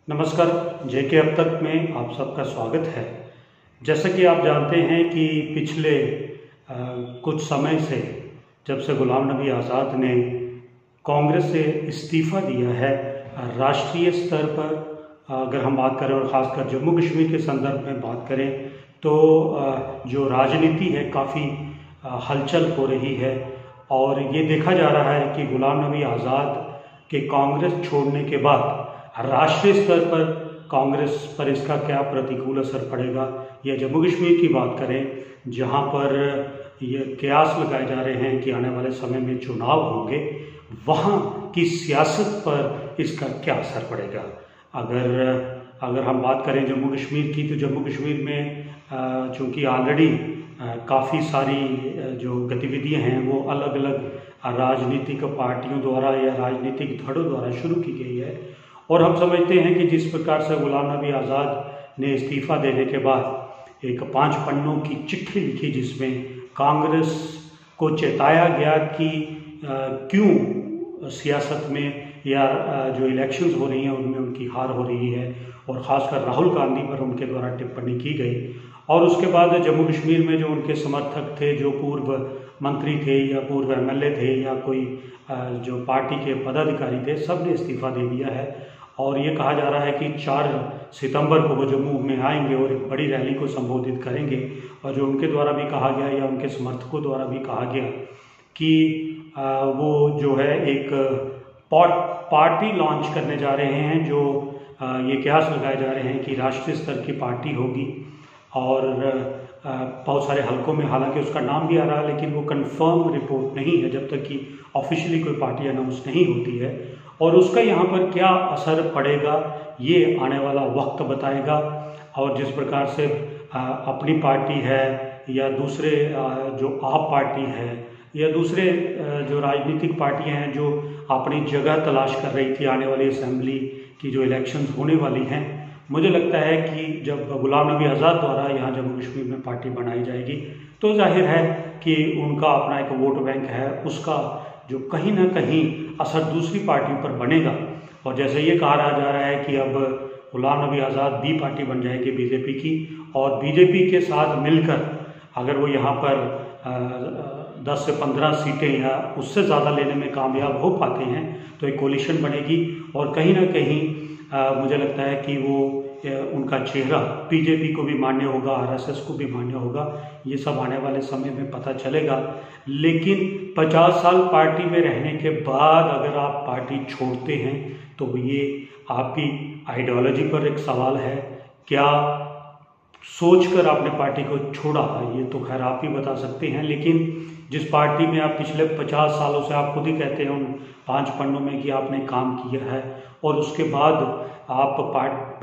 नमस्कार। जेके अब तक में आप सबका स्वागत है। जैसा कि आप जानते हैं कि पिछले कुछ समय से जब से गुलाम नबी आज़ाद ने कांग्रेस से इस्तीफ़ा दिया है, राष्ट्रीय स्तर पर अगर हम बात करें और ख़ासकर जम्मू कश्मीर के संदर्भ में बात करें तो जो राजनीति है काफ़ी हलचल हो रही है और ये देखा जा रहा है कि गुलाम नबी आज़ाद के कांग्रेस छोड़ने के बाद राष्ट्रीय स्तर पर कांग्रेस पर इसका क्या प्रतिकूल असर पड़ेगा, या जम्मू कश्मीर की बात करें जहां पर ये कयास लगाए जा रहे हैं कि आने वाले समय में चुनाव होंगे, वहां की सियासत पर इसका क्या असर पड़ेगा। अगर हम बात करें जम्मू कश्मीर की, तो जम्मू कश्मीर में चूँकि ऑलरेडी काफ़ी सारी जो गतिविधियां हैं वो अलग अलग राजनीतिक पार्टियों द्वारा या राजनीतिक धड़ों द्वारा शुरू की गई है, और हम समझते हैं कि जिस प्रकार से गुलाम नबी आज़ाद ने इस्तीफ़ा देने के बाद एक 5 पन्नों की चिट्ठी लिखी जिसमें कांग्रेस को चेताया गया कि क्यों सियासत में या जो इलेक्शंस हो रही हैं उनमें उनकी हार हो रही है, और ख़ासकर राहुल गांधी पर उनके द्वारा टिप्पणी की गई। और उसके बाद जम्मू कश्मीर में जो उनके समर्थक थे, जो पूर्व मंत्री थे या पूर्व एमएलए थे या कोई जो पार्टी के पदाधिकारी थे, सब ने इस्तीफ़ा दे दिया है। और ये कहा जा रहा है कि 4 सितंबर को वो जम्मू में आएंगे और एक बड़ी रैली को संबोधित करेंगे। और जो उनके द्वारा भी कहा गया या उनके समर्थकों द्वारा भी कहा गया कि वो जो है एक पार्टी लॉन्च करने जा रहे हैं, जो ये कयास लगाए जा रहे हैं कि राष्ट्रीय स्तर की पार्टी होगी। और बहुत सारे हलकों में हालांकि उसका नाम भी आ रहा है, लेकिन वो कंफर्म रिपोर्ट नहीं है जब तक कि ऑफिशियली कोई पार्टी अनाउंस नहीं होती है। और उसका यहाँ पर क्या असर पड़ेगा ये आने वाला वक्त बताएगा। और जिस प्रकार से अपनी पार्टी है या दूसरे जो आप पार्टी है या दूसरे जो राजनीतिक पार्टियां हैं जो अपनी जगह तलाश कर रही थी आने वाली असेंबली की जो इलेक्शंस होने वाली हैं, मुझे लगता है कि जब गुलाम नबी आज़ाद द्वारा यहाँ जम्मू कश्मीर में पार्टी बनाई जाएगी तो जाहिर है कि उनका अपना एक वोट बैंक है, उसका जो कहीं ना कहीं असर दूसरी पार्टियों पर बनेगा। और जैसे ये कहा जा रहा है कि अब गुलाम नबी आज़ाद बी पार्टी बन जाएगी बीजेपी की, और बीजेपी के साथ मिलकर अगर वो यहाँ पर 10 से 15 सीटें या उससे ज़्यादा लेने में कामयाब हो पाते हैं तो एक कोलिशन बनेगी। और कहीं ना कहीं मुझे लगता है कि वो उनका चेहरा बीजेपी को भी मान्य होगा, आरएसएस को भी मान्य होगा। ये सब आने वाले समय में पता चलेगा। लेकिन 50 साल पार्टी में रहने के बाद अगर आप पार्टी छोड़ते हैं तो ये आपकी आइडियोलॉजी पर एक सवाल है। क्या सोचकर आपने पार्टी को छोड़ा, ये तो खैर आप ही बता सकते हैं। लेकिन जिस पार्टी में आप पिछले 50 सालों से, आप खुद ही कहते हैं उन 5 पन्नों में कि आपने काम किया है, और उसके बाद आप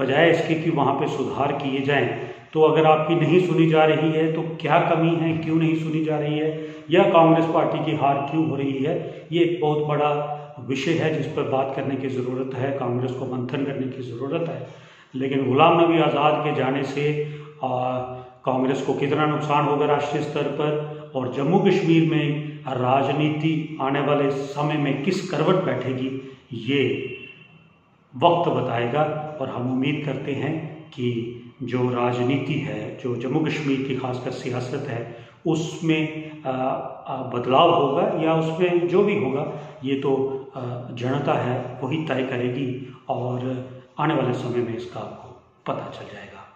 बजाय इसके कि वहाँ पे सुधार किए जाएं, तो अगर आपकी नहीं सुनी जा रही है तो क्या कमी है, क्यों नहीं सुनी जा रही है, या कांग्रेस पार्टी की हार क्यों हो रही है, ये एक बहुत बड़ा विषय है जिस पर बात करने की ज़रूरत है, कांग्रेस को मंथन करने की ज़रूरत है। लेकिन गुलाम नबी आज़ाद के जाने से कांग्रेस को कितना नुकसान होगा राष्ट्रीय स्तर पर, और जम्मू कश्मीर में राजनीति आने वाले समय में किस करवट बैठेगी, ये वक्त बताएगा। और हम उम्मीद करते हैं कि जो राजनीति है, जो जम्मू कश्मीर की खासकर सियासत है, उसमें बदलाव होगा, या उसमें जो भी होगा ये तो जनता है वही तय करेगी, और आने वाले समय में इसका आपको पता चल जाएगा।